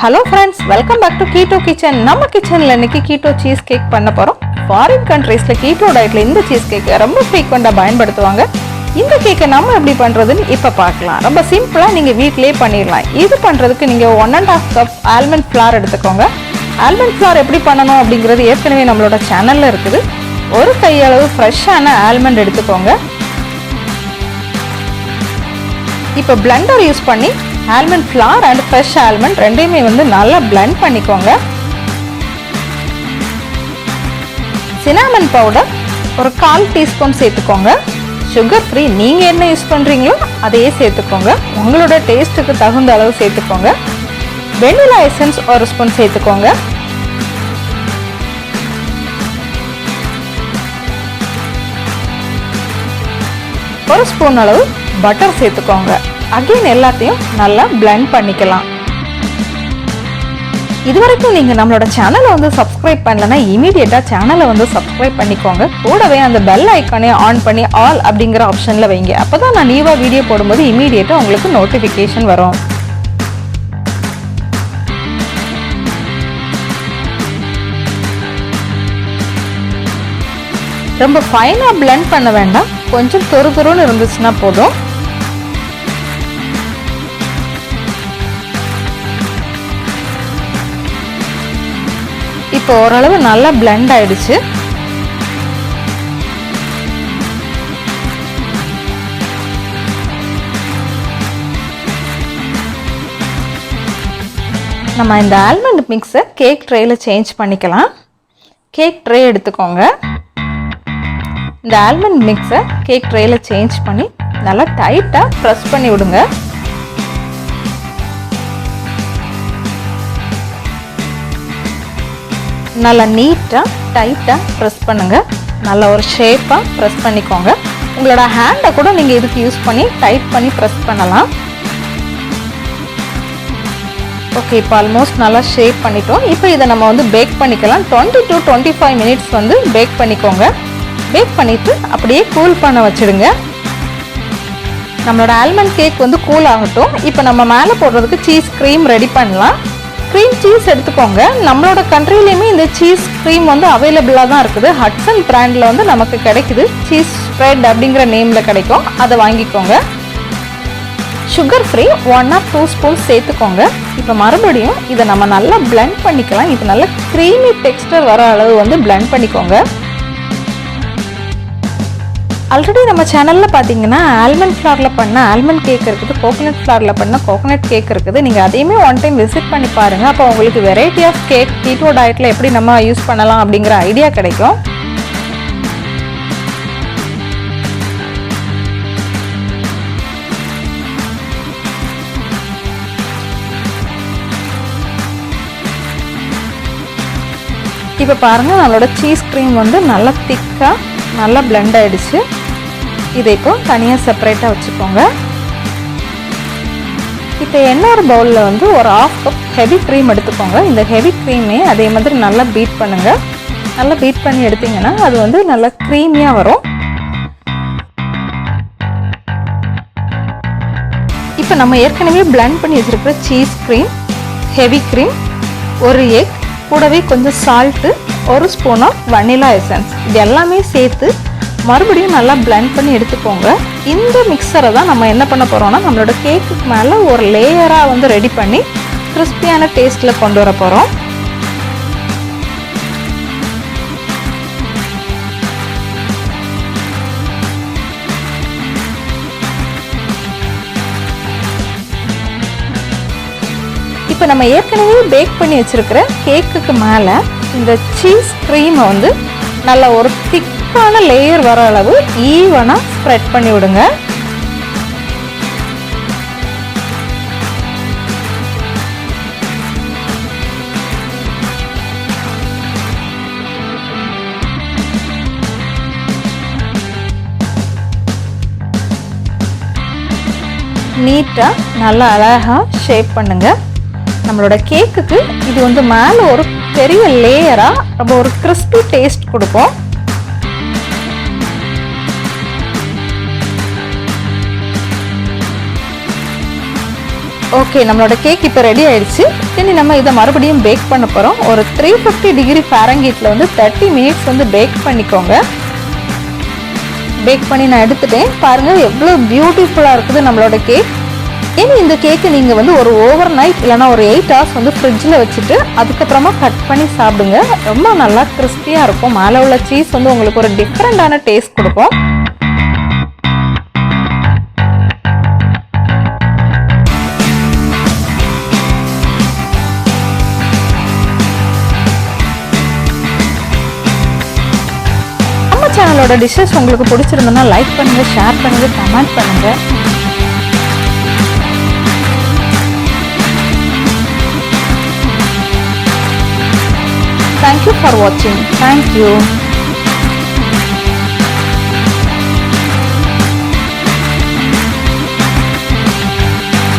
Hello friends, welcome back to Keto Kitchen. நம்ம கிச்சன்ல இன்னைக்கு keto cheesecake பண்ண போறோம். Foreign countriesல keto dietல இந்த cheesecake ரொம்ப frequently பயன்படுத்துவாங்க. இந்த கேக்கை நம்ம எப்படி பண்றதுன்னு இப்ப பார்க்கலாம். ரொம்ப சிம்பிளா நீங்க வீட்லயே பண்ணிடலாம். இது பண்றதுக்கு நீங்க 1.5 கப் almond flour எடுத்துக்கோங்க. almond flour எப்படி பண்ணனும் அப்படிங்கிறது ஏற்கனவே நம்மளோட சேனல்ல இருக்குது. ஒரு கையளவு ஃப்ரெஷ்ஷான almond எடுத்துக்கோங்க. இப்போ blender யூஸ் பண்ணி almond flour and fresh almond ரெண்டையுமே வந்து நல்லா blend பண்ணிக்கோங்க. cinnamon powder ஒரு 1/4 டீஸ்பூன் சேர்த்துக்கோங்க. sugar free நீங்க என்ன யூஸ் பண்றீங்களோ அதையே சேர்த்துக்கோங்க. உங்களோட டேஸ்ட்டுக்கு தகுந்த அளவு சேர்த்துக்கோங்க. vanilla essence ஒரு ஸ்பூன் சேர்த்துக்கோங்க. ஒரு ஸ்பூன் அளவு பட்டர் சேர்த்துக்கோங்க. அகைன் எல்லாத்தையும் நல்லா blend பண்ணிக்கலாம். இதுவரைக்கும் நீங்க நம்மளோட சேனலை வந்து சப்ஸ்கிரைப் பண்ணலனா இமிடியேட்டா சேனலை வந்து சப்ஸ்கிரைப் பண்ணிக்கோங்க. கூடவே அந்த பெல் ஐகானை ஆன் பண்ணி ஆல் அப்படிங்கிற ஆப்ஷன்ல வைங்க. அப்பதான் நான் நியூவா வீடியோ போடும்போது இமிடியேட்டா உங்களுக்கு நோட்டிபிகேஷன் வரும். ரொம்ப ஃபைனா blend பண்ண வேண்டாம். கொஞ்சம் தொறுதொறுன்னு இருந்துச்சுன்னா போதும். இப்போ ஓரளவு நல்லா blend ஆயிடுச்சு. நம்ம இந்த ஆல்மண்ட் மிக்ஸை கேக் ட்ரேல சேஞ்ச் பண்ணிக்கலாம். கேக் ட்ரே எடுத்துக்கோங்க. இந்த ஆல்மண்ட் மிக்ஸை கேக் ட்ரேல சேஞ்ச் பண்ணி நல்லா டைட்டா ப்ரெஸ் பண்ணி விடுங்க. நல்லா நீட்டாக டைட்டாக ப்ரெஸ் பண்ணுங்கள். நல்ல ஒரு ஷேப்பாக ப்ரெஸ் பண்ணிக்கோங்க. உங்களோட ஹேண்டை கூட நீங்கள் இதுக்கு யூஸ் பண்ணி டைட் பண்ணி ப்ரெஸ் பண்ணலாம். ஓகே, இப்போ ஆல்மோஸ்ட் நல்லா ஷேப் பண்ணிட்டோம். இப்போ இதை நம்ம வந்து பேக் பண்ணிக்கலாம். 20 to 25 மினிட்ஸ் வந்து பேக் பண்ணிக்கோங்க. பேக் பண்ணிவிட்டு அப்படியே கூல் பண்ண வச்சுடுங்க. நம்மளோட ஆல்மண்ட் கேக் வந்து கூல் ஆகட்டும். இப்போ நம்ம மேலே போடுறதுக்கு சீஸ் க்ரீம் ரெடி பண்ணலாம். க்ரீம் சீஸ் எடுத்துக்கோங்க. நம்மளோட கண்ட்ரிலையுமே இந்த சீஸ் க்ரீம் வந்து அவைலபிளாக தான் இருக்குது. ஹட்சன் பிராண்டில் வந்து நமக்கு கிடைக்குது. சீஸ் ஸ்ப்ரெட் அப்படிங்கிற நேமில் கிடைக்கும். அதை வாங்கிக்கோங்க. சுகர் ஃப்ரீ 1 or 2 ஸ்பூன்ஸ் சேர்த்துக்கோங்க. இப்போ மறுபடியும் இதை நம்ம நல்லா blend பண்ணிக்கலாம். இது நல்ல க்ரீமி டெக்ஸ்டர் வர அளவு வந்து blend பண்ணிக்கோங்க. ஆல்ரெடி நம்ம சேனலில் பார்த்தீங்கன்னா ஆல்மண்ட் ஃப்ளாரில் பண்ண ஆல்மண்ட் கேக் இருக்குது, கோகோனட் ஃப்ளாரில் பண்ண கோகோனட் கேக் இருக்குது. நீங்கள் அதையுமே ஒன் டைம் விசிட் பண்ணி பாருங்கள். அப்போ உங்களுக்கு வெரைட்டி ஆஃப் கேக் கீட்டோ டயட்டில் எப்படி நம்ம யூஸ் பண்ணலாம் அப்படிங்கிற ஐடியா கிடைக்கும். இப்போ பாருங்கள், நம்மளோட சீஸ் க்ரீம் வந்து நல்லா திக்காக நல்லா blend ஆயிடுச்சு. இதை இப்போ தனியாக செப்பரேட்டாக வச்சுக்கோங்க. இப்போ இன்னொரு பவுலில் வந்து ஒரு 1/2 கப் ஹெவி க்ரீம் எடுத்துக்கோங்க. இந்த ஹெவி க்ரீமே அதே மாதிரி நல்லா பீட் பண்ணுங்கள். நல்லா பீட் பண்ணி எடுத்தீங்கன்னா அது வந்து நல்லா க்ரீமியாக வரும். இப்போ நம்ம ஏற்கனவே blend பண்ணி வச்சுருக்கிற சீஸ் க்ரீம், ஹெவி க்ரீம், ஒரு எக், கூடவே கொஞ்சம் சால்ட்டு, ஒரு ஸ்பூன் ஆஃப் வனிலா எசன்ஸ், இது எல்லாமே சேர்த்து மறுபடியும் நல்லா blend பண்ணி எடுத்துக்கோங்க. இந்த மிக்சரை தான் நம்ம என்ன பண்ண போகிறோம்னா நம்மளோட கேக்குக்கு மேலே ஒரு லேயராக வந்து ரெடி பண்ணி கிறிஸ்பியான டேஸ்ட்டில் கொண்டு வர போகிறோம். இப்போ நம்ம ஏற்கனவே பேக் பண்ணி வச்சுருக்கிற கேக்குக்கு மேலே இந்த சீஸ் க்ரீமை வந்து நல்ல ஒரு திக்கான லேயர் வர அளவு ஈவனாக ஸ்ப்ரெட் பண்ணி விடுங்க. நீட்டாக நல்லா அழகாக ஷேப் பண்ணுங்க. நம்மளோட கேக்குக்கு இது வந்து மேலே ஒரு பெரிய லேயராக ரொம்ப ஒரு கிறிஸ்பி டேஸ்ட் கொடுக்கும். ஓகே, நம்மளோட கேக் இப்போ ரெடி ஆயிடுச்சு. இனி நம்ம இதை மறுபடியும் பேக் பண்ண போகிறோம். ஒரு 350 டிகிரி ஃபாரன்ஹீட்டில் வந்து 30 மினிட்ஸ் வந்து பேக் பண்ணிக்கோங்க. பேக் பண்ணி நான் எடுத்துட்டேன். பாருங்கள் எவ்வளோ பியூட்டிஃபுல்லாக இருக்குது நம்மளோட கேக். இனி இந்த கேக்கு நீங்கள் வந்து ஒரு ஓவர் நைட் இல்லைனா ஒரு 8 hours வந்து ஃப்ரிட்ஜில் வச்சுட்டு அதுக்கப்புறமா கட் பண்ணி சாப்பிடுங்க. ரொம்ப நல்லா கிறிஸ்பியாக இருக்கும். மேலே உள்ள சீஸ் வந்து உங்களுக்கு ஒரு டிஃப்ரெண்டான டேஸ்ட் கொடுக்கும். நம்ம சேனலோட டிஷ்ஷஸ் உங்களுக்கு பிடிச்சிருந்தோன்னா லைக் பண்ணுங்கள், ஷேர் பண்ணுங்கள், கமெண்ட் பண்ணுங்கள். Thank you for watching. Thank you.